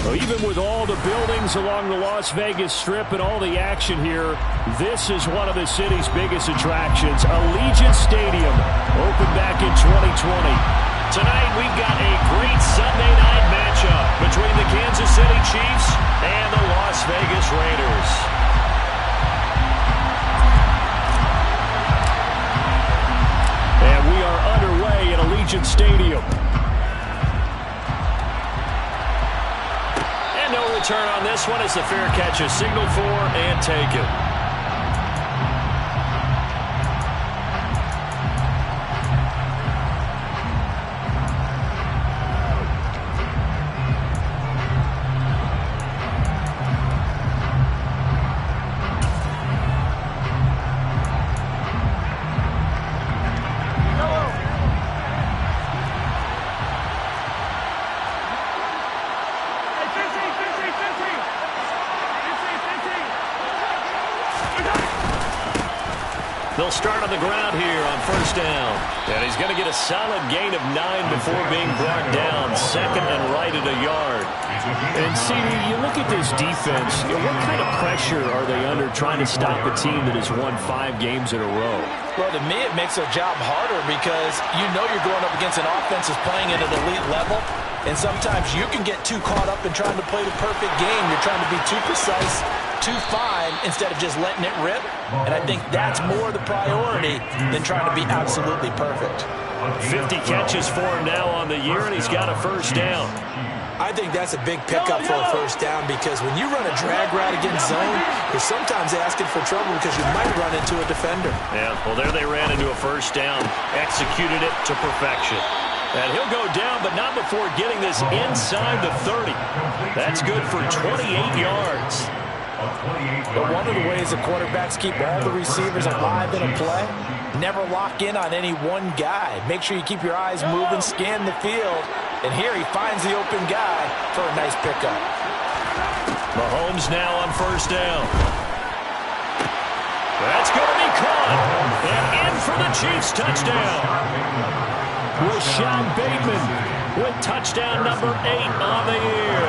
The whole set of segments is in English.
Well, even with all the buildings along the Las Vegas Strip and all the action here, this is one of the city's biggest attractions. Allegiant Stadium, opened back in 2020. Tonight, we've got a great Sunday night matchup between the Kansas City Chiefs and the Las Vegas Raiders. And we are underway at Allegiant Stadium. And no return on this one as the fair catch is signaled for and taken. They'll start on the ground here on first down. And he's going to get a solid gain of 9 before being brought down. Second and right at a yard. And see, you look at this defense, what kind of pressure are they under trying to stop a team that has won 5 games in a row? Well, to me, it makes their job harder because you know you're going up against an offense that's playing at an elite level. And sometimes you can get too caught up in trying to play the perfect game. You're trying to be too precise, too fine, instead of just letting it rip. And I think that's more the priority than trying to be absolutely perfect. 50 catches for him now on the year, and he's got a first down. I think that's a big pickup for a first down because when you run a drag route against zone, you're sometimes asking for trouble because you might run into a defender. Yeah, well, there they ran into a first down, executed it to perfection. And he'll go down, but not before getting this inside the 30. That's good for 28 yards. But one of the ways the quarterbacks keep all the receivers alive in a play, never lock in on any one guy. Make sure you keep your eyes moving, scan the field. And here he finds the open guy for a nice pickup. Mahomes now on first down. That's going to be caught. And in for the Chiefs touchdown. Rashad Bateman with touchdown number 8 on the year.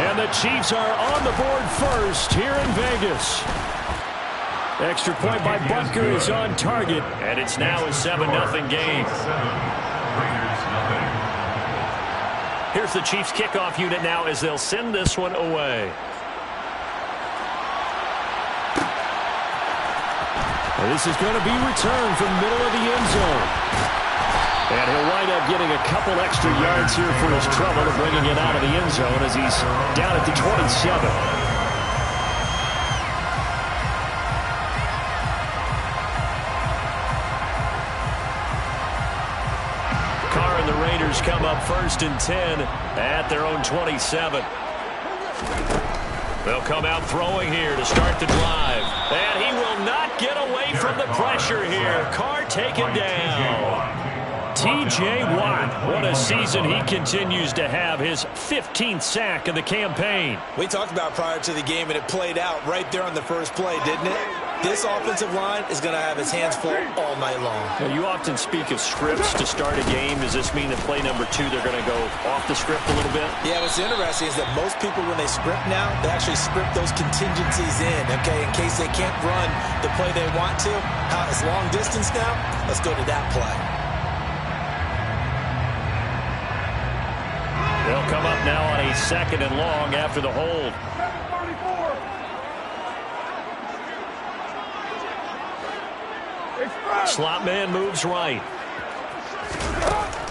And the Chiefs are on the board first here in Vegas. Extra point by Butker is on target. And it's now a 7-0 game. Here's the Chiefs kickoff unit now as they'll send this one away. And this is going to be returned from the middle of the end zone. And he'll wind up getting a couple extra yards here for his trouble of bringing it out of the end zone as he's down at the 27. Carr and the Raiders come up first and 10 at their own 27. They'll come out throwing here to start the drive. And he will not get away from the pressure here. Carr taken down. T.J. Watt, what a season he continues to have, his 15th sack of the campaign. We talked about prior to the game, and it played out right there on the first play, didn't it? This offensive line is going to have its hands full all night long. Now, you often speak of scripts to start a game. Does this mean that play number 2, they're going to go off the script a little bit? Yeah, what's interesting is that most people, when they script now, they actually script those contingencies in, okay, in case they can't run the play they want to. It's long distance now. Let's go to that play. They'll come up now on a 2nd and long after the hold. Slot man moves right.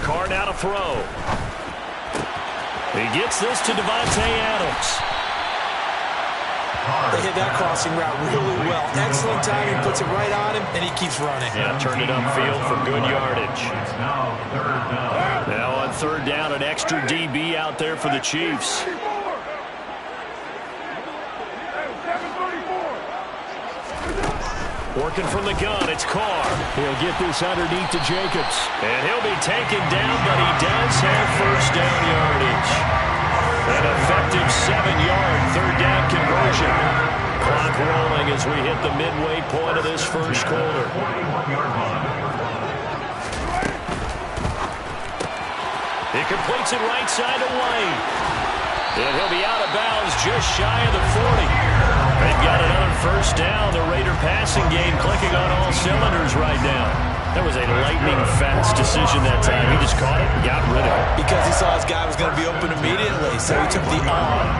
Carr now to throw. He gets this to Devontae Adams. They hit that crossing route really well. Excellent timing, puts it right on him, and he keeps running. Yeah, turned it upfield for good yardage. Now on 3rd down, an extra DB out there for the Chiefs. Working from the gun, it's Carr. He'll get this underneath to Jacobs. And he'll be taken down, but he does have first down yardage. An effective 7-yard 3rd down conversion. Clock rolling as we hit the midway point of this first quarter. He completes it right side to White. And he'll be out of bounds just shy of the 40. They've got another first down. The Raider passing game clicking on all cylinders right now. That was a lightning-fast decision that time. He just caught it and got rid of it. Because he saw his guy was going to be open immediately, so he took the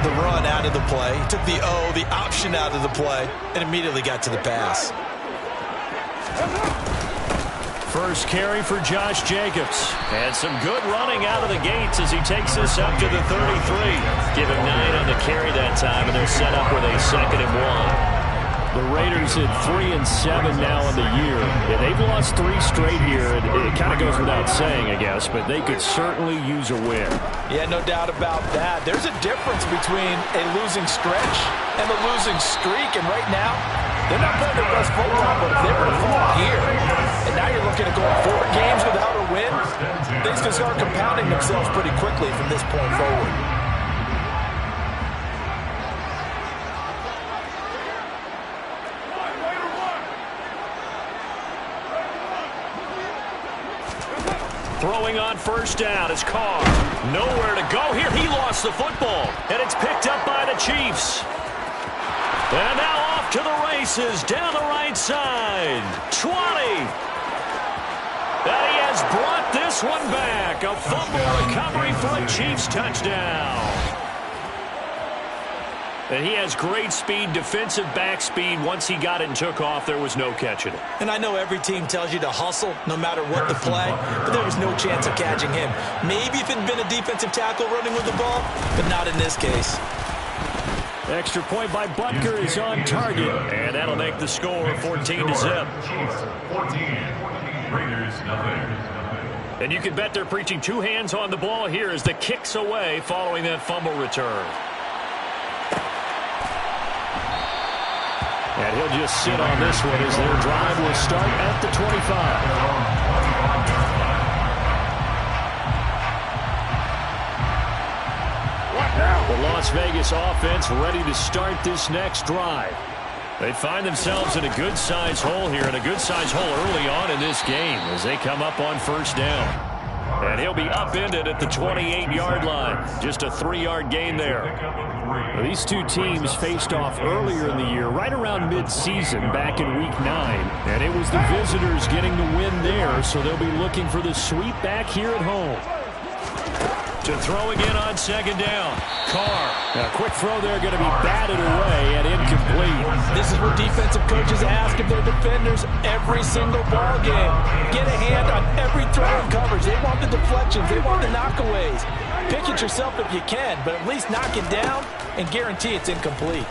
the run out of the play. He took the the option out of the play, and immediately got to the pass. First carry for Josh Jacobs. And some good running out of the gates as he takes this up to the 33. Give him 9 on the carry that time, and they're set up with a 2nd and 1. The Raiders at 3-7 now in the year. Yeah, they've lost 3 straight here. It kind of goes without saying, I guess, but they could certainly use a win. Yeah, no doubt about that. There's a difference between a losing stretch and a losing streak, and right now, they're not playing their best football, but if they were to fall here, and now you're looking at going 4 games without a win, things can start compounding themselves pretty quickly from this point forward. Throwing on first down is Carr. Nowhere to go here. He lost the football, and it's picked up by the Chiefs. And now off to the races down the right side. 20. And he has brought this one back. A fumble recovery for a Chiefs touchdown. And he has great speed, defensive back speed. Once he got it and took off, there was no catching it. And I know every team tells you to hustle no matter what the play, but there was no chance of catching him. Maybe if it had been a defensive tackle running with the ball, but not in this case. Extra point by Butker is on target, and that'll make the score 14-0. And you can bet they're preaching 2 hands on the ball here as the kick's away following that fumble return. And he'll just sit on this one as their drive will start at the 25. The Las Vegas offense ready to start this next drive. They find themselves in a good-sized hole here, and a good-sized hole early on in this game as they come up on first down. And he'll be upended at the 28-yard line. Just a 3-yard gain there. Well, these two teams faced off earlier in the year, right around mid-season, back in Week 9. And it was the visitors getting the win there, so they'll be looking for the sweep back here at home. To throw again on second down. Carr. A quick throw there going to be batted away and incomplete. This is what defensive coaches ask of their defenders every single ball game. Get a hand on every throw and coverage. They want the deflections. They want the knockaways. Pick it yourself if you can, but at least knock it down and guarantee it's incomplete.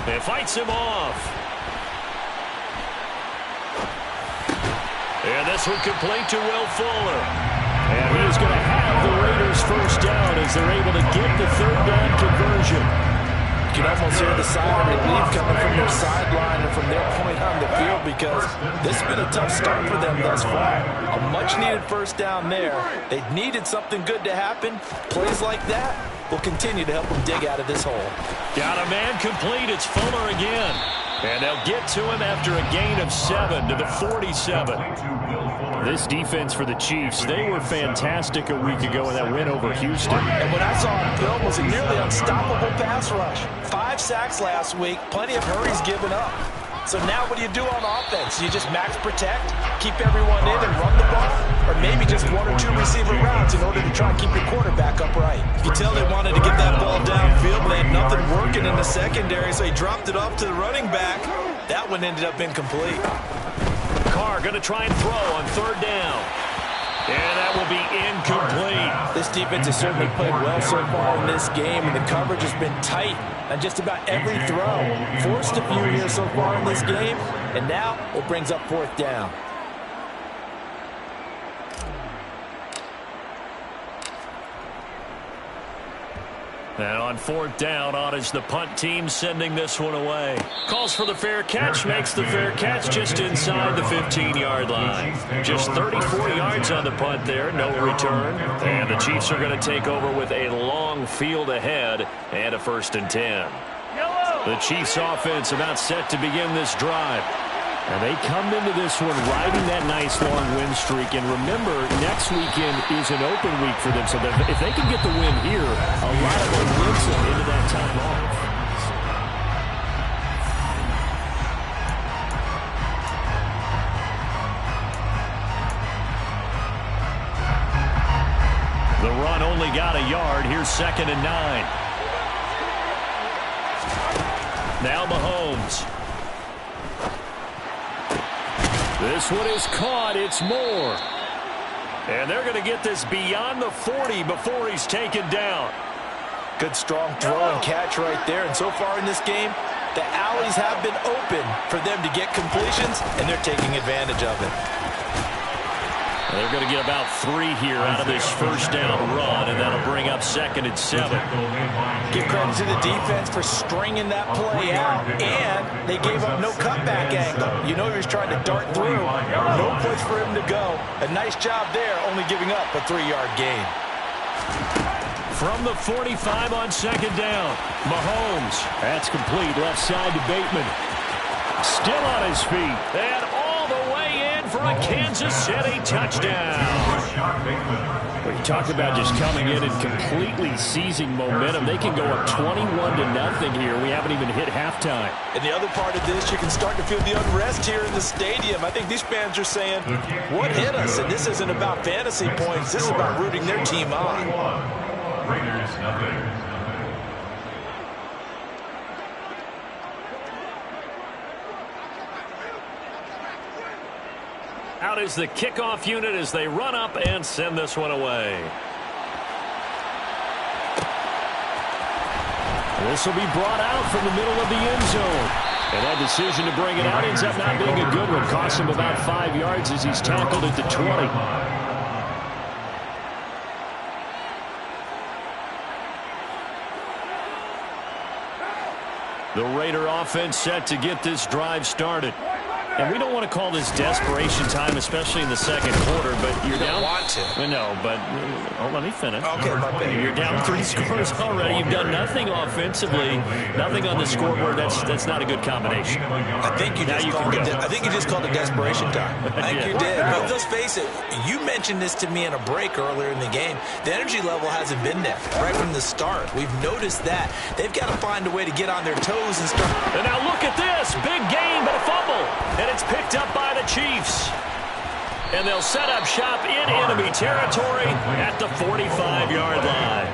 It fights him off. And this one complete to Will Fuller. And he is going to have the Raiders first down as they're able to get the 3rd down conversion. You can almost hear the sigh of relief coming from their sideline and from their point on the field because this has been a tough start for them thus far. A much-needed first down there. They needed something good to happen. Plays like that will continue to help them dig out of this hole. Got a man complete. It's Fuller again. And they'll get to him after a gain of 7 to the 47. This defense for the Chiefs, they were fantastic a week ago in that win over Houston. And what I saw on film was a nearly unstoppable pass rush. 5 sacks last week, plenty of hurries given up. So now what do you do on offense? You just max protect, keep everyone in and run the ball? Or maybe just 1 or 2 receiver routes in order to try and keep your quarterback upright? You can tell they wanted to get that ball downfield, but they had nothing working in the secondary, so he dropped it off to the running back. That one ended up incomplete. Carr going to try and throw on 3rd down. And that will be incomplete. This defense has certainly played well so far in this game, and the coverage has been tight on just about every throw. Forced a few here so far in this game, and now it brings up 4th down. And on 4th down, on is the punt team sending this one away. Calls for the fair catch, makes the fair catch just inside the 15-yard line. Just 34 yards on the punt there, no return. And the Chiefs are going to take over with a long field ahead and a 1st and 10. The Chiefs offense about set to begin this drive. And they come into this one riding that nice long win streak. And remember, next weekend is an open week for them. So if they can get the win here, a lot of momentum into that time off. The run only got a yard. Here's 2nd and 9. Now Mahomes. This one is caught. It's Moore. And they're going to get this beyond the 40 before he's taken down. Good strong throw and catch right there. And so far in this game, the alleys have been open for them to get completions, and they're taking advantage of it. They're going to get about 3 here out of this first down run, and that'll bring up 2nd and 7. Give credit to the defense for stringing that play out, and they gave up no cutback angle. You know he was trying to dart through. No place for him to go. A nice job there, only giving up a 3-yard gain. From the 45 on 2nd down, Mahomes. That's complete, left side to Bateman. Still on his feet, and all the way in for a Kansas City touchdown. We talked about just coming in and completely seizing momentum. They can go up 21-0 here. We haven't even hit halftime. And the other part of this, you can start to feel the unrest here in the stadium. I think these fans are saying, what hit us? And this isn't about fantasy points. This is about rooting their team on. Raiders, nothing. Out is the kickoff unit as they run up and send this one away. This will be brought out from the middle of the end zone. And that decision to bring it out ends up not being a good one. Costs him about 5 yards as he's tackled at the 20. The Raider offense set to get this drive started. And we don't want to call this desperation time, especially in the second quarter, but you're down. Want to. No, but let me finish. Okay, my bad. You're down 3 scores already. You've done nothing offensively, nothing on the scoreboard. That's not a good combination. I think you just called it desperation time. I think you did. But let's face it, you mentioned this to me in a break earlier in the game. The energy level hasn't been there right from the start. We've noticed that. They've got to find a way to get on their toes and start. And now look at this. Big gain, but a fumble. And it's picked up by the Chiefs. And they'll set up shop in enemy territory at the 45-yard line.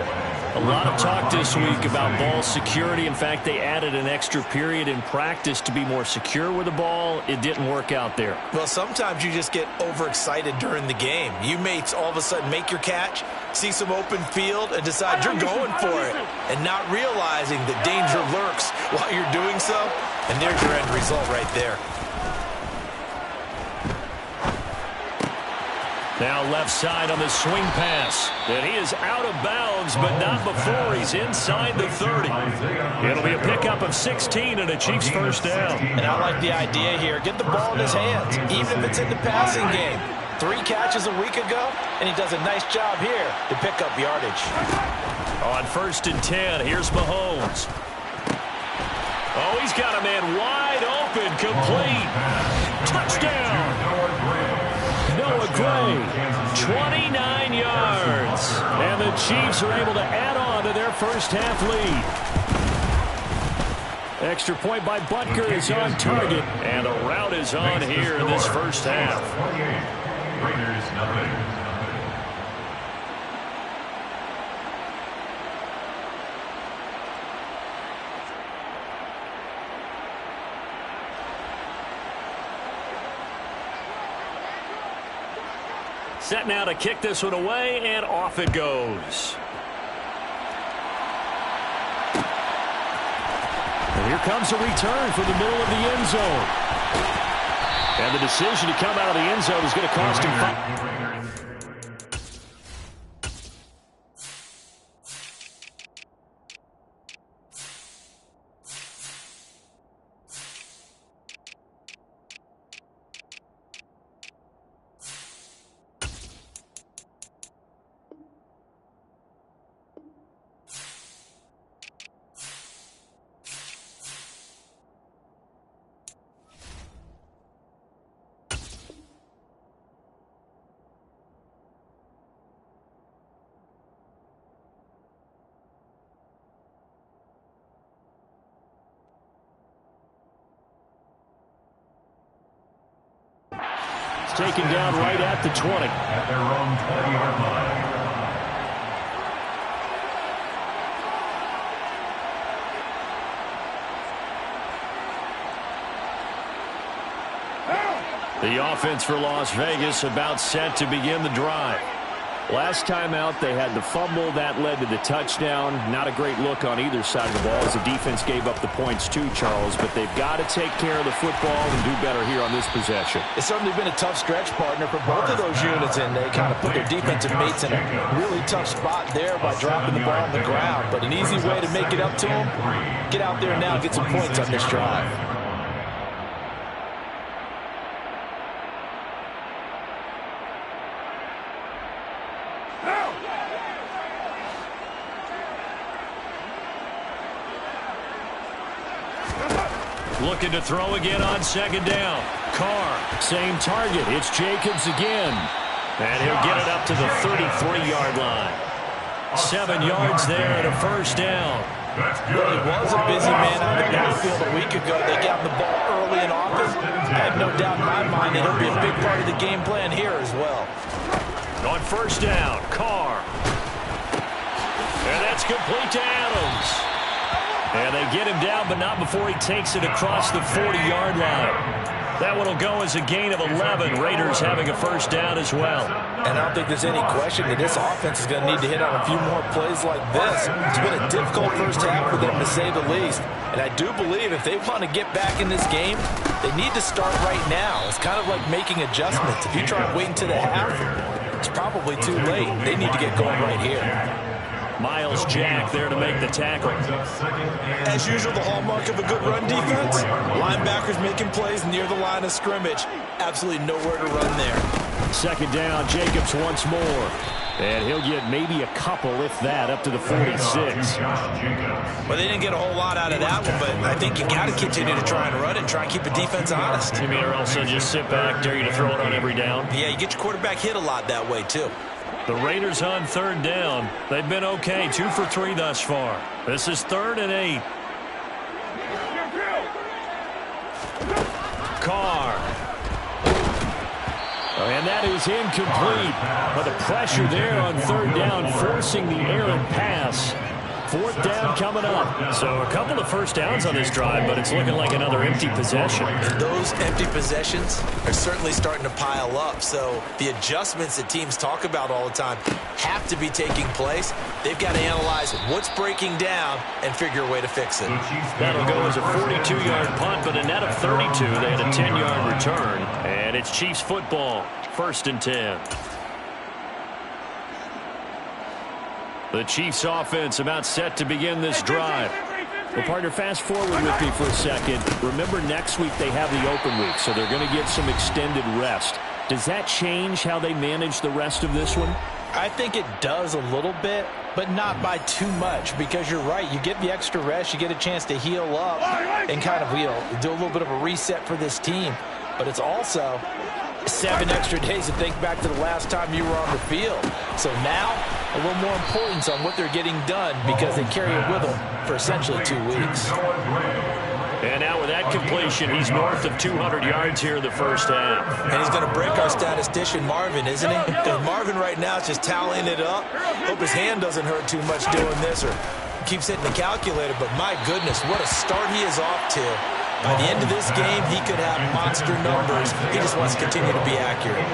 A lot of talk this week about ball security. In fact, they added an extra period in practice to be more secure with the ball. It didn't work out there. Well, sometimes you just get overexcited during the game. You may all of a sudden make your catch, see some open field, and decide you're going for it, and not realizing that danger lurks while you're doing so. And there's your end result right there. Now left side on the swing pass. And he is out of bounds, but not before he's inside the 30. It'll be a pickup of 16 and a Chiefs first down. And I like the idea here. Get the ball in his hands, even if it's in the passing game. 3 catches a week ago, and he does a nice job here to pick up yardage. On 1st and 10, here's Mahomes. Oh, he's got a man wide open, complete. Touchdown. Noah Gray, 29 yards. And the Chiefs are able to add on to their first half lead. Extra point by Butker is on target. And the route is on here in this first half. Raiders, nothing. Set now to kick this one away, and off it goes. And here comes a return from the middle of the end zone. And the decision to come out of the end zone is going to cost him 5. taken down right at the 20. At their own 20-yard line. The offense for Las Vegas about set to begin the drive. Last time out, they had the fumble. That led to the touchdown. Not a great look on either side of the ball as the defense gave up the points too, Charles. But they've got to take care of the football and do better here on this possession. It's certainly been a tough stretch, partner, for both of those units, and they kind of put their defensive mates in a really tough spot there by dropping the ball on the ground. But an easy way to make it up to them, get out there now and get some points on this drive. Looking to throw again on second down. Carr, same target. It's Jacobs again. And he'll get it up to the 33-yard line. 7 yards there and a first down. Well, he was a busy man out of the backfield a week ago. They got him the ball early and often. I have no doubt in my mind that he'll be a big part of the game plan here as well. On first down, Carr. And that's complete to Adams. And they get him down, but not before he takes it across the 40-yard line. That one will go as a gain of 11. Raiders having a first down as well. And I don't think there's any question that this offense is going to need to hit on a few more plays like this. It's been a difficult first half for them, to say the least. And I do believe if they want to get back in this game, they need to start right now. It's kind of like making adjustments. If you try and wait until the half, it's probably too late. They need to get going right here. Miles Jack there to make the tackle. As usual, the hallmark of a good run defense. Linebackers making plays near the line of scrimmage. Absolutely nowhere to run there. Second down, Jacobs once more. And he'll get maybe a couple, if that, up to the 46. Well, they didn't get a whole lot out of that one, but I think you got to continue to try and run it and try and keep the defense honest. You mean, or else they'll just sit back, dare you to throw it on every down? Yeah, you get your quarterback hit a lot that way, too. The Raiders on third down. They've been okay, 2 for 3 thus far. This is 3rd and 8. Carr. And that is incomplete. But the pressure there on third down, forcing the errant pass. 4th down coming up. So a couple of first downs on this drive, but it's looking like another empty possession. And those empty possessions are certainly starting to pile up. So the adjustments that teams talk about all the time have to be taking place. They've got to analyze what's breaking down and figure a way to fix it. That'll go as a 42-yard punt, but a net of 32. They had a 10-yard return. And it's Chiefs football, 1st and 10. The Chiefs offense about set to begin this drive. Well, partner, fast forward with me for a second. Remember, next week they have the open week, so they're going to get some extended rest. Does that change how they manage the rest of this one? I think it does a little bit, but not by too much, because you're right. You get the extra rest, you get a chance to heal up and kind of do a little bit of a reset for this team. But it's also 7 extra days to think back to the last time you were on the field. So now, a little more importance on what they're getting done because they carry it with them for essentially 2 weeks. And now with that completion, he's north of 200 yards here in the first half. And he's going to break our statistician, Marvin, isn't he? Because Marvin right now is just tallying it up. Hope his hand doesn't hurt too much doing this or keeps hitting the calculator. But my goodness, what a start he is off to. By the end of this game, he could have monster numbers. He just wants to continue to be accurate.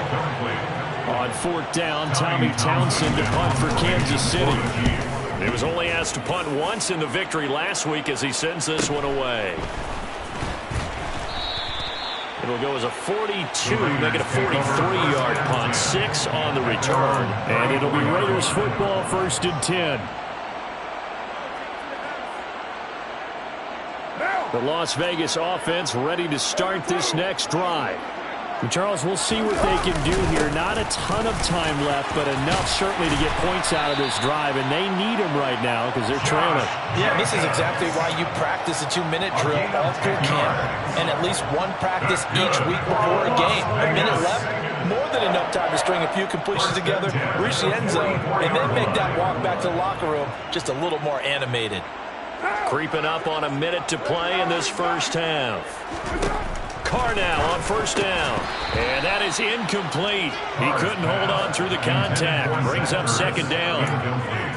On 4th down, Tommy Townsend to punt for Kansas City. He was only asked to punt once in the victory last week as he sends this one away. It'll go as a 42, make it a 43-yard punt, 6 on the return. And it'll be Raiders football, 1st and 10. The Las Vegas offense ready to start this next drive. And Charles, we'll see what they can do here. Not a ton of time left, but enough certainly to get points out of this drive, and they need them right now because they're trailing. Yeah, this is exactly why you practice a 2-minute drill all through camp and at least one practice each week before a game. A minute left, more than enough time to string a few completions together, reach the end zone, and then make that walk back to the locker room just a little more animated. Creeping up on a minute to play in this first half. Carr now on first down. And that is incomplete. He couldn't hold on through the contact. Brings up second down.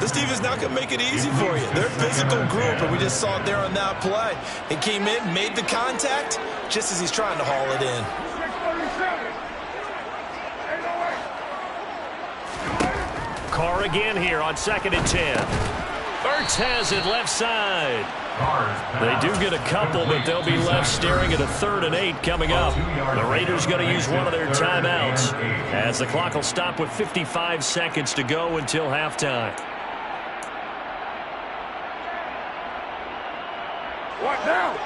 This defense not going to make it easy for you. They're a physical group, and we just saw it there on that play. He came in, made the contact, just as he's trying to haul it in. Carr again here on 2nd and 10. Ertz has it left side. They do get a couple, but they'll be left staring at a 3rd and 8 coming up. The Raiders going to use one of their timeouts as the clock will stop with 55 seconds to go until halftime. What now?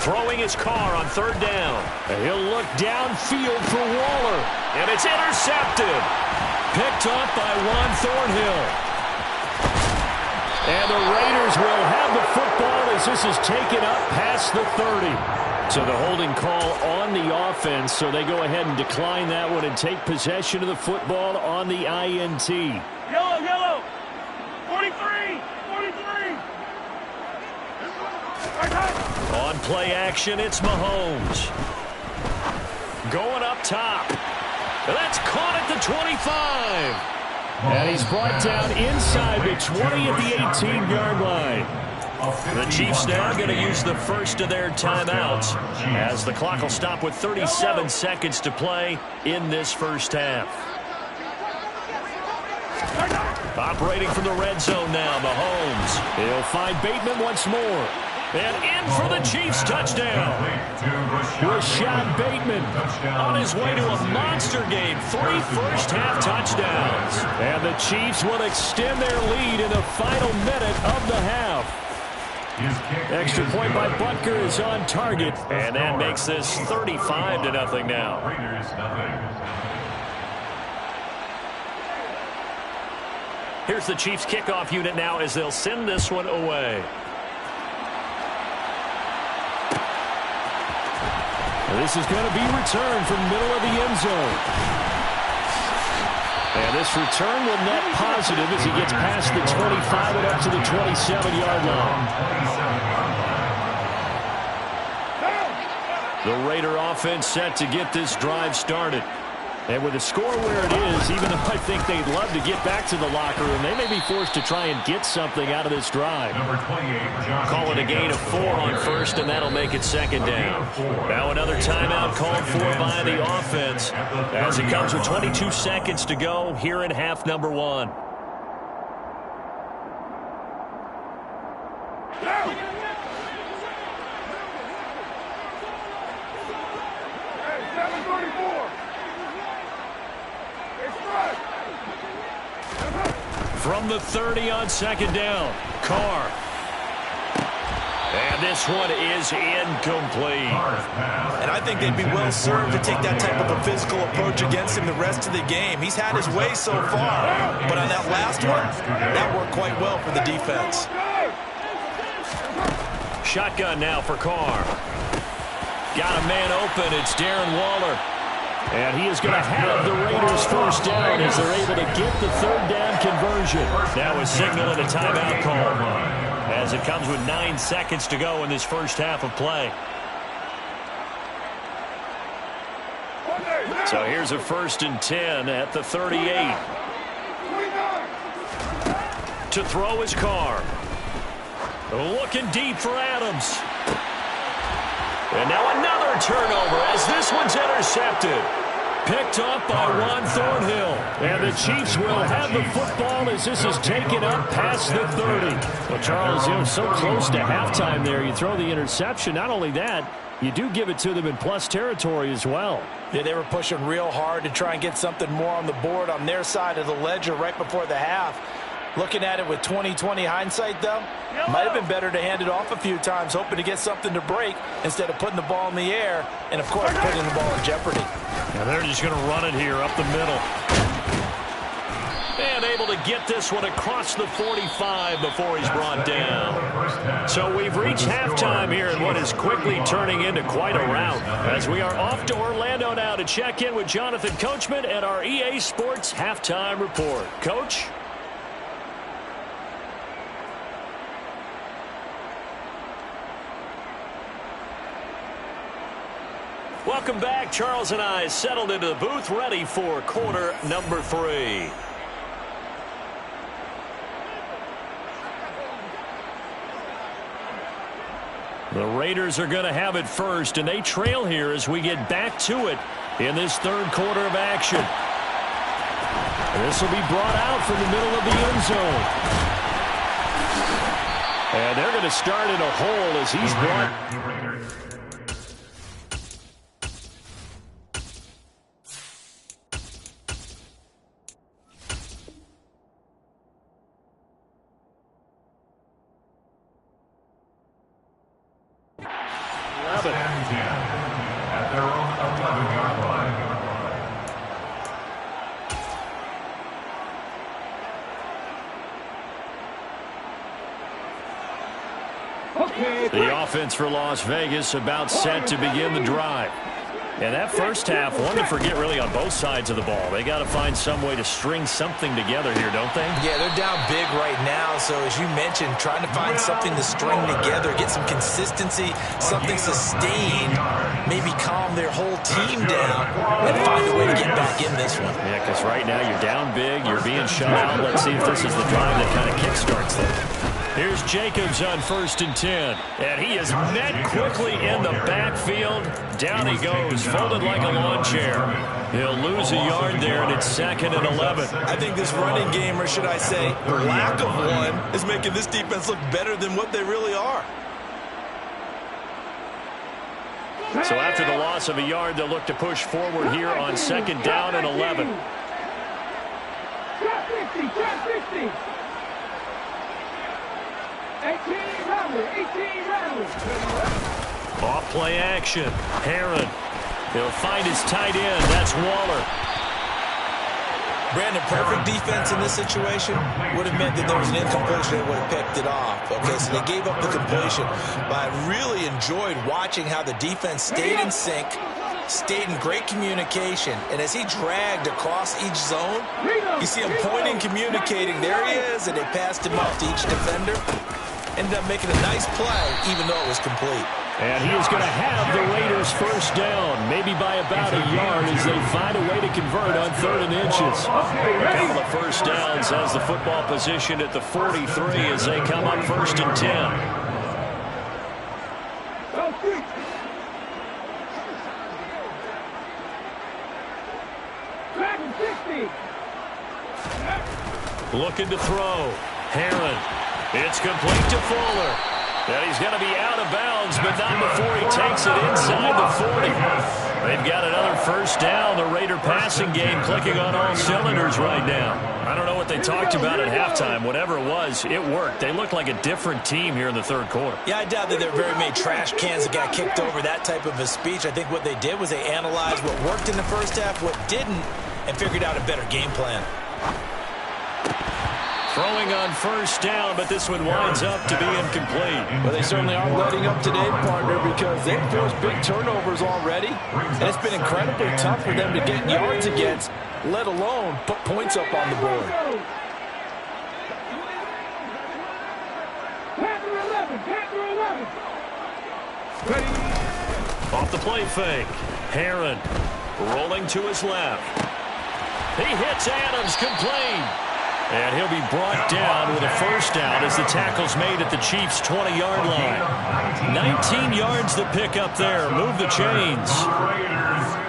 Throwing his Carr on 3rd down. And he'll look downfield for Waller. And it's intercepted. Picked up by Juan Thornhill. And the Raiders will have the football as this is taken up past the 30. So the holding call on the offense, so they go ahead and decline that one and take possession of the football on the INT. Yellow, yellow. 43, 43. On play action, it's Mahomes. Going up top. That's caught at the 25. And he's brought down inside the 20 at the 18-yard line. The Chiefs now going to use the first of their timeouts as the clock will stop with 37 seconds to play in this first half. Operating from the red zone now, Mahomes. He'll find Bateman once more. And in for the Chiefs touchdown. Rashad Bateman on his way to a monster game. 3 first-half touchdowns. And the Chiefs will extend their lead in the final minute of the half. Extra point by Butker is on target. And that makes this 35-0 now. Here's the Chiefs kickoff unit now as they'll send this one away. This is going to be returned from the middle of the end zone. And this return will net positive as he gets past the 25 and up to the 27-yard line. The Raider offense set to get this drive started. And with the score where it is, even though I think they'd love to get back to the locker room, they may be forced to try and get something out of this drive. Call it a gain of 4 on first, and that'll make it second down. Now another timeout called for by the offense as it comes with 22 seconds to go here in half number 1. From the 30 on second down, Carr. And this one is incomplete. And I think they'd be well served to take that type of a physical approach against him the rest of the game. He's had his way so far, but on that last one, that worked quite well for the defense. Shotgun now for Carr. Got a man open. It's Darren Waller. And he is going to have the Raiders first down as they're able to get the 3rd down conversion. Now a signal and a timeout call as it comes with 9 seconds to go in this first half of play. So here's a 1st and 10 at the 38. To throw his Carr. Looking deep for Adams. And now another turnover as this one's intercepted. Picked up by Juan Thornhill. And the Chiefs will have the football as this is taken up past the 30. Well, Charles, you're so close to halftime there. You throw the interception. Not only that, you do give it to them in plus territory as well. Yeah, they were pushing real hard to try and get something more on the board on their side of the ledger right before the half. Looking at it with 20/20 hindsight, though, might have been better to hand it off a few times, hoping to get something to break instead of putting the ball in the air and, of course, putting the ball in jeopardy. Now they're just going to run it here up the middle. And able to get this one across the 45 before he's brought down. So we've reached halftime here in what is quickly turning into quite a rout. As we are off to Orlando now to check in with Jonathan Coachman and our EA Sports Halftime Report. Coach? Welcome back. Charles and I settled into the booth, ready for quarter number 3. The Raiders are going to have it first, and they trail here as we get back to it in this third quarter of action. This will be brought out from the middle of the end zone. And they're going to start in a hole as he's brought... At their own 11-yard line. The offense for Las Vegas about set to begin the drive. And that first half, one to forget really on both sides of the ball. They got to find some way to string something together here, don't they? Yeah, they're down big right now. So as you mentioned, trying to find something to string together, get some consistency, something sustained, maybe calm their whole team down and find a way to get back in this one. Yeah, because right now you're down big, you're being shut out. Let's see if this is the drive that kind of kickstarts them. Here's Jacobs on 1st and 10. And he is met quickly in the backfield. Down he goes, folded like a lawn chair. He'll lose a yard there, and it's 2nd and 11. I think this running game, or should I say, lack of one, is making this defense look better than what they really are. So after the loss of a yard, they'll look to push forward here on 2nd down and 11. Trap 50, trap 50. 18 Rattler. Off play action. Herron. He'll find his tight end. That's Waller. Brandon, perfect defense in this situation would have meant that there was an incompletion that would have picked it off. Okay, so they gave up the completion. But I really enjoyed watching how the defense stayed in sync, stayed in great communication, and as he dragged across each zone, you see him pointing, communicating. There he is, and they passed him off to each defender. Ended up making a nice play, even though it was complete. And he is going to have the Raiders first down, maybe by about a yard as they find a way to convert on 3rd and inches. A couple of first downs as the football position at the 43 as they come up 1st and 10. Looking to throw. Herron. It's complete to Fuller. And he's going to be out of bounds, but not before he takes it inside the 40. They've got another first down. The Raider passing game clicking on all cylinders right now. I don't know what they talked about at halftime. Whatever it was, it worked. They look like a different team here in the third quarter. Yeah, I doubt that there are very many trash cans that got kicked over that type of a speech. I think what they did was they analyzed what worked in the first half, what didn't, and figured out a better game plan. Throwing on first down, but this one winds up to be incomplete. Well, they certainly are letting up today, partner, because they've forced big turnovers already, and it's been incredibly tough for them to get yards against, let alone put points up on the board. Off the play fake. Herron rolling to his left. He hits Adams, complete. And he'll be brought down with a first down as the tackle's made at the Chiefs' 20-yard line. 19 yards to pick up there. Move the chains.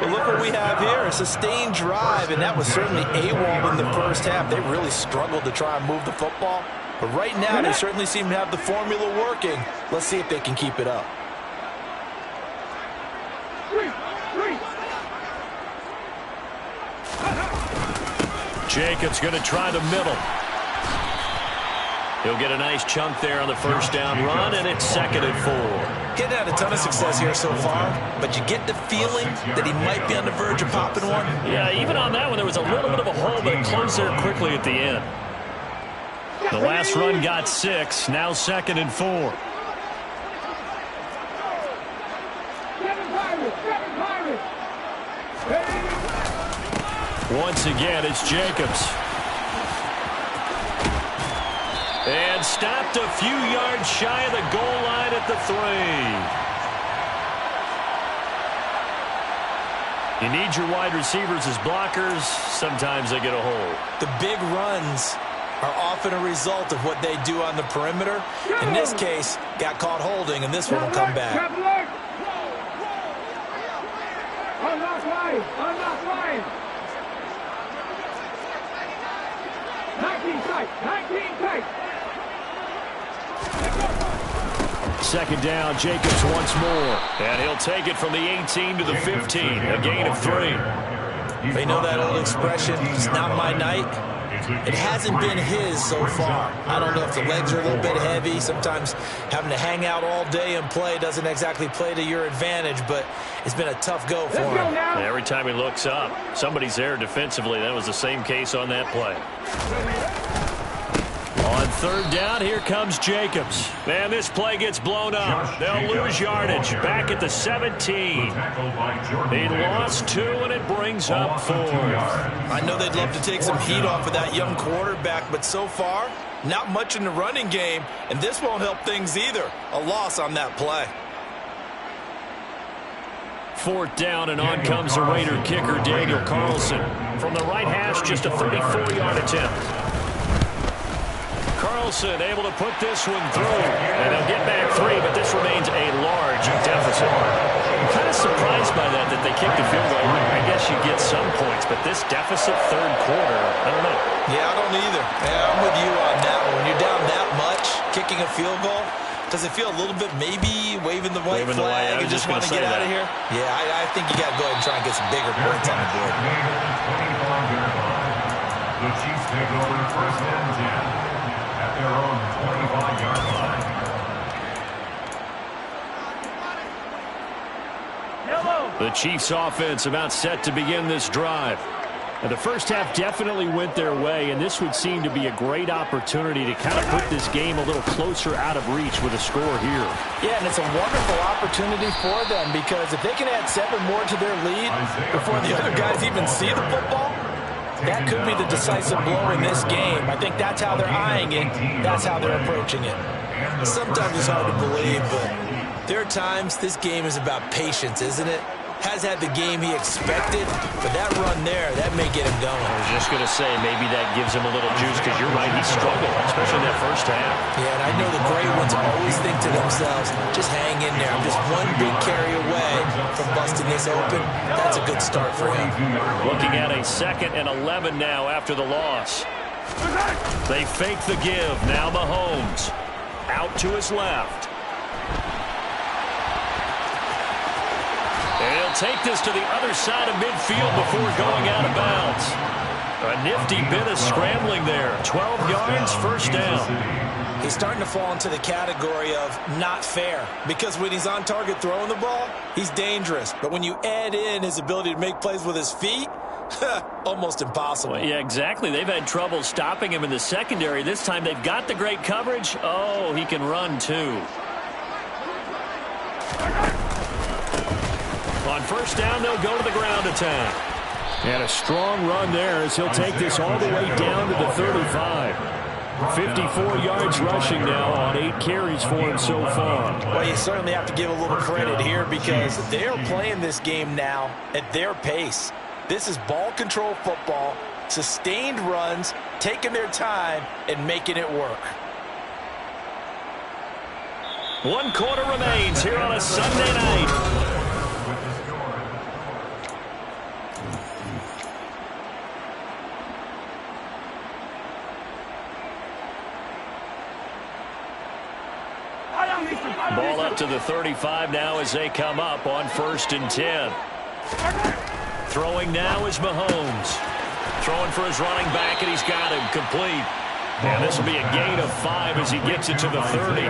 Well, look what we have here. A sustained drive, and that was certainly AWOL in the first half. They really struggled to try and move the football. But right now, they certainly seem to have the formula working. Let's see if they can keep it up. Jacobs going to try the middle. He'll get a nice chunk there on the first down run, and it's 2nd and 4. Getting had a ton of success here so far, but you get the feeling that he might be on the verge of popping one. Yeah, even on that one, there was a little bit of a hole, but it closed there quickly at the end. The last run got 6, now 2nd and 4. Once again, it's Jacobs. And stopped a few yards shy of the goal line at the 3. You need your wide receivers as blockers. Sometimes they get a hole. The big runs are often a result of what they do on the perimeter. In this case, got caught holding, and this one will come back. Unlock line! Unlock line! 19 tight! 19 tight! Second down, Jacobs once more. And he'll take it from the 18 to the 15. A gain of 3. They know that old expression, it's not my night. It hasn't been his so far. I don't know if the legs are a little bit heavy. Sometimes having to hang out all day and play doesn't exactly play to your advantage, but it's been a tough go for him. Every time he looks up, somebody's there defensively. That was the same case on that play. On third down, here comes Jacobs. And this play gets blown up. They'll lose yardage. Back at the 17. He lost 2, and it brings up 4. I know they'd love to take some heat off of that young quarterback, but so far, not much in the running game, and this won't help things either. A loss on that play. 4th down, and on comes the Raider kicker, Daniel Carlson. From the right hash, just a 34-yard attempt. Carlson able to put this one through, and they'll get back 3, but this remains a large deficit. I'm kind of surprised by that they kicked the field goal. I guess you get some points, but this deficit third quarter, I don't know. Yeah, I don't either. Yeah, I'm with you on that one. When you're down that much, kicking a field goal, does it feel a little bit maybe waving the white flag and just want to get out of here? Yeah, I think you got to go ahead and try and get some bigger points on the board. The Chiefs take over 1st and 10 at their own 25-yard line. The Chiefs offense about set to begin this drive. And the first half definitely went their way, and this would seem to be a great opportunity to kind of put this game a little closer out of reach with a score here. Yeah, and it's a wonderful opportunity for them, because if they can add 7 more to their lead before the other guys even see the football, that could be the decisive blow in this game. I think that's how they're eyeing it. That's how they're approaching it. Sometimes it's hard to believe, but there are times this game is about patience, isn't it? Has had the game he expected, but that run there, that may get him going. I was just going to say, maybe that gives him a little juice, because you're right, he struggled, especially in that first half. Yeah, and I know the great ones always think to themselves, just hang in there. I'm just one big carry away from busting this open. That's a good start for him. Looking at a 2nd and 11 now after the loss. They fake the give. Now Mahomes out to his left. And he'll take this to the other side of midfield before going out of bounds. A nifty bit of scrambling there. 12 yards, 1st down. He's starting to fall into the category of not fair, because when he's on target throwing the ball, he's dangerous. But when you add in his ability to make plays with his feet, almost impossible. Well, yeah, exactly. They've had trouble stopping him in the secondary. This time they've got the great coverage. Oh, he can run too. On 1st down, they'll go to the ground attack. And a strong run there as he'll take this all the way down to the 35. 54 yards rushing now on 8 carries for him so far. Well, you certainly have to give a little credit here, because they're playing this game now at their pace. This is ball control football, sustained runs, taking their time and making it work. 1 quarter remains here on a Sunday night. Ball up to the 35 now as they come up on 1st and 10. Throwing now is Mahomes. Throwing for his running back, and he's got him complete. And this will be a gain of 5 as he gets it to the 30.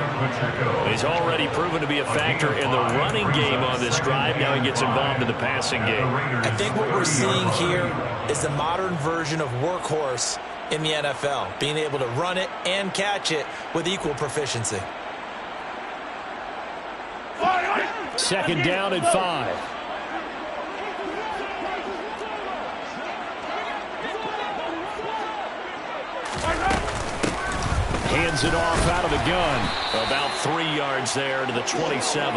He's already proven to be a factor in the running game on this drive. Now he gets involved in the passing game. I think what we're seeing here is the modern version of workhorse in the NFL, being able to run it and catch it with equal proficiency. Second down and 5. Hands it off out of the gun. About 3 yards there to the 27.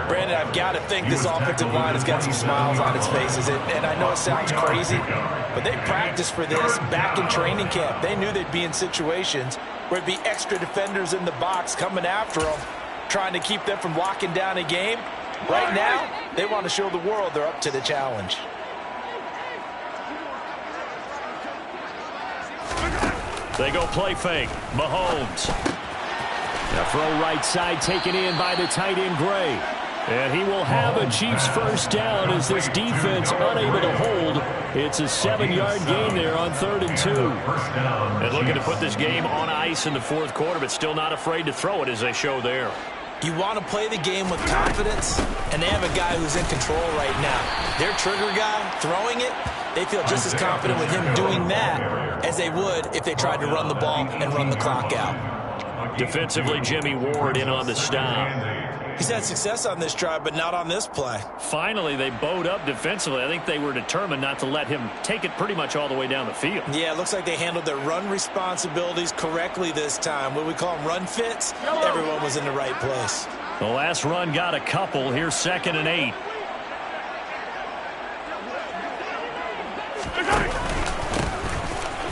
Brandon, I've got to think this offensive line has got some smiles on its faces. And I know it sounds crazy, but they practiced for this back in training camp. They knew they'd be in situations where it'd be extra defenders in the box coming after them, trying to keep them from locking down a game. Right now, they want to show the world they're up to the challenge. They go play fake. Mahomes. A throw right side taken in by the tight end Gray. And he will have a Chiefs first down as this defense unable to hold. It's a 7-yard gain there on 3rd and 2. And looking to put this game on ice in the 4th quarter, but still not afraid to throw it as they show there. You want to play the game with confidence, and they have a guy who's in control right now. Their trigger guy throwing it, they feel just as confident with him doing that as they would if they tried to run the ball and run the clock out. Defensively, Jimmy Ward in on the stop. He's had success on this drive, but not on this play. Finally, they bowed up defensively. I think they were determined not to let him take it pretty much all the way down the field. Yeah, it looks like they handled their run responsibilities correctly this time. What we call them run fits, everyone was in the right place. The last run got a couple. Here's 2nd and 8.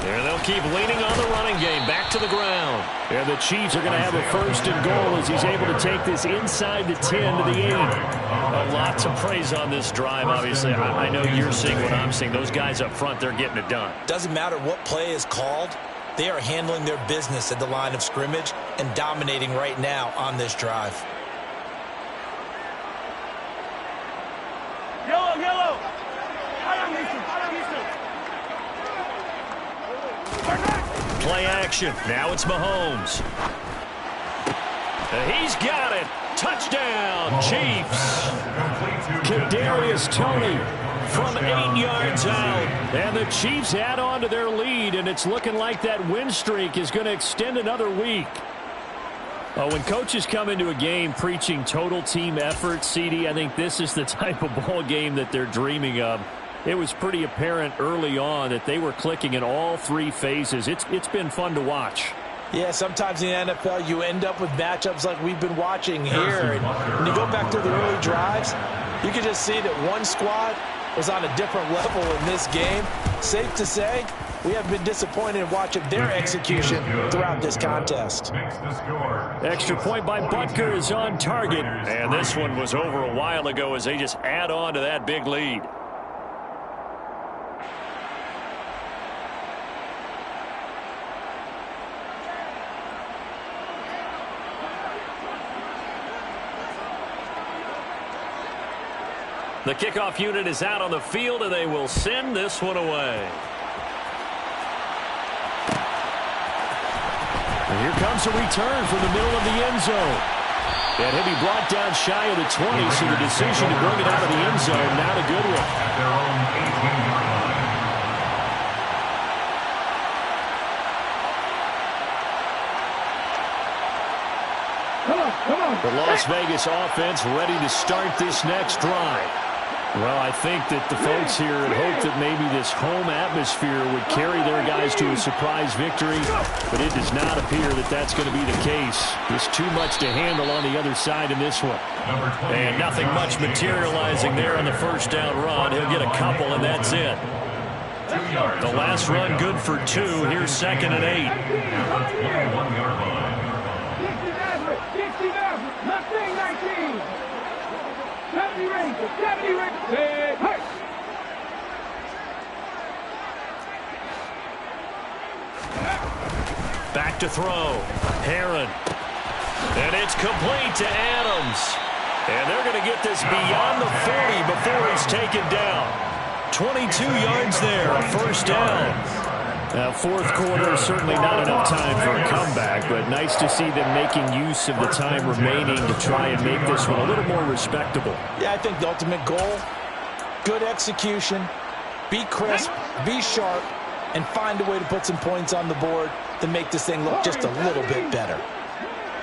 And they'll keep leaning on the running game. Back to the ground. And the Chiefs are going to have a 1st and goal as he's able to take this inside the 10 to the 8. A lot to praise on this drive, obviously. I know you're seeing what I'm seeing. Those guys up front, they're getting it done. Doesn't matter what play is called. They are handling their business at the line of scrimmage and dominating right now on this drive. Yellow. Play action. Now it's Mahomes. He's got it. Touchdown, Chiefs. Kadarius Toney from 8 yards out. And the Chiefs add on to their lead, and it's looking like that win streak is going to extend another week. When coaches come into a game preaching total team effort, CD, I think this is the type of ball game that they're dreaming of. It was pretty apparent early on that they were clicking in all 3 phases. It's been fun to watch. Yeah, sometimes in the NFL you end up with matchups like we've been watching here. And when you go back to the early drives, you can just see that one squad was on a different level in this game. Safe to say, we have been disappointed in watching their execution throughout this contest. Extra point by Butker is on target. And this one was over a while ago as they just add on to that big lead. The kickoff unit is out on the field, and they will send this one away. And here comes a return from the middle of the end zone. And he'll be brought down shy of the 20, so the decision to bring it out of the end zone, not a good one. At their own 18-yard line. Come on. The Las Vegas offense ready to start this next drive. Well, I think that the folks here had hoped that maybe this home atmosphere would carry their guys to a surprise victory, but it does not appear that that's going to be the case. There's too much to handle on the other side in this one. And nothing much materializing there on the first down run. He'll get a couple, and that's it. The last run good for 2. Here's 2nd and 8. 21-yard line. 60 nothing, 19. 70 Rangers, 70 Rangers. Hey! Back to throw. Herron. And it's complete to Adams. And they're going to get this beyond the 40 before he's taken down. 22 yards there, a first down. Fourth quarter, certainly not enough time for a comeback, but nice to see them making use of the time remaining to try and make this one a little more respectable. Yeah, I think the ultimate goal, good execution, be crisp, be sharp, and find a way to put some points on the board to make this thing look just a little bit better.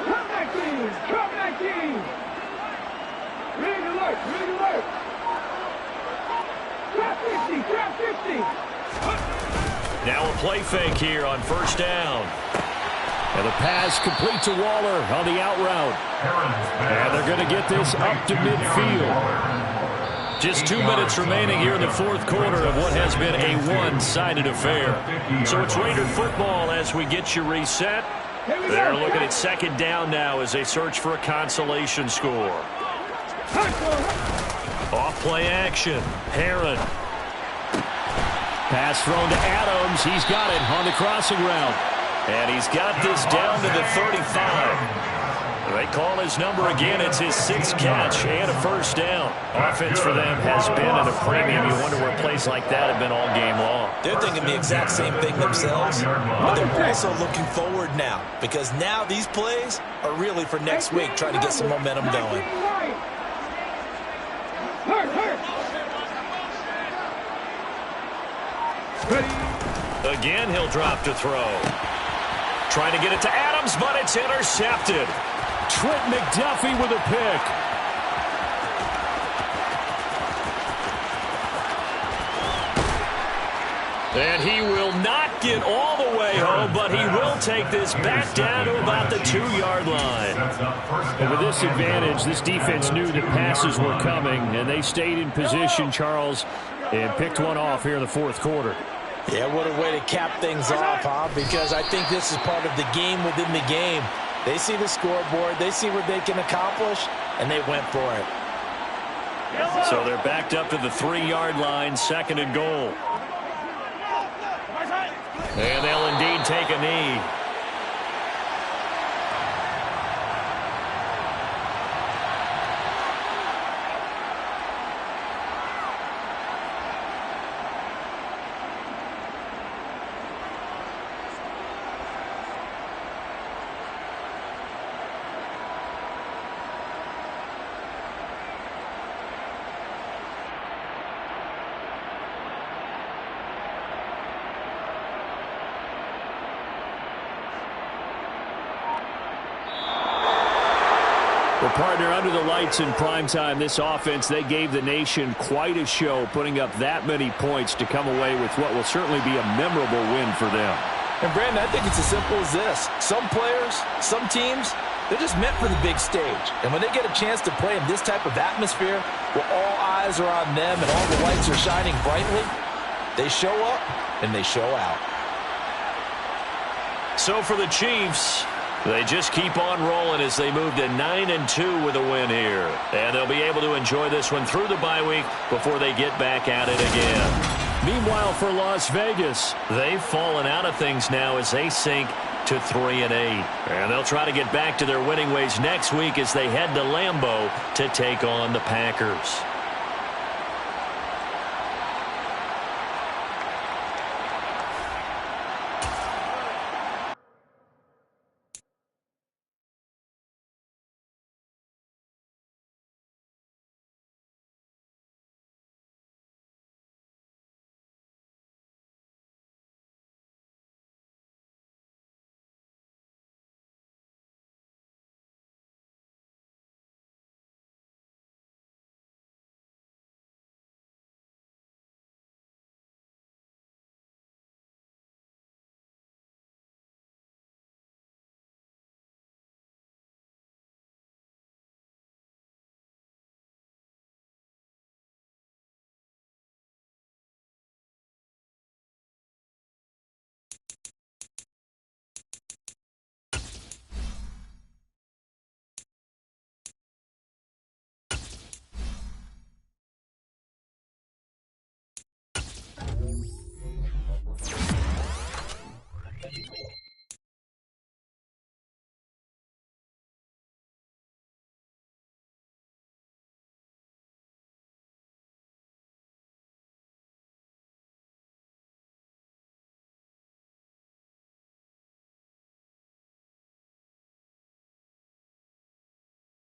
Comeback team! Comeback team! Ring alert! Ring alert! Trap 50! Trap 50! Now a play fake here on first down. And the pass complete to Waller on the out route. And they're going to get this up to midfield. Just 2 minutes remaining here in the fourth quarter of what has been a one-sided affair. So it's Raider football as we get you reset. They're looking at second down now as they search for a consolation score. Off play action. Herron. Pass thrown to Adams. He's got it on the crossing route. And he's got this down to the 35. They call his number again. It's his sixth catch and a first down. Offense for them has been at a premium. You wonder where plays like that have been all game long. They're thinking the exact same thing themselves, but they're also looking forward now because now these plays are really for next week, trying to get some momentum going. Again, he'll drop to throw. Trying to get it to Adams, but it's intercepted. Trent McDuffie with a pick. And he will not get all the way home, but he will take this back down to about the 2-yard line. And with this advantage, this defense knew that passes were coming, and they stayed in position, Charles, and picked one off here in the fourth quarter. Yeah, what a way to cap things off, huh? Because I think this is part of the game within the game. They see the scoreboard, they see what they can accomplish, and they went for it. So they're backed up to the 3-yard line, second and goal. And they'll indeed take a knee. Well, partner, under the lights in primetime, this offense, they gave the nation quite a show, putting up that many points to come away with what will certainly be a memorable win for them. And, Brandon, I think it's as simple as this. Some players, some teams, they're just meant for the big stage. And when they get a chance to play in this type of atmosphere, where all eyes are on them and all the lights are shining brightly, they show up and they show out. So for the Chiefs, they just keep on rolling as they move to 9-2 with a win here. And they'll be able to enjoy this one through the bye week before they get back at it again. Meanwhile, for Las Vegas, they've fallen out of things now as they sink to 3-8. And they'll try to get back to their winning ways next week as they head to Lambeau to take on the Packers.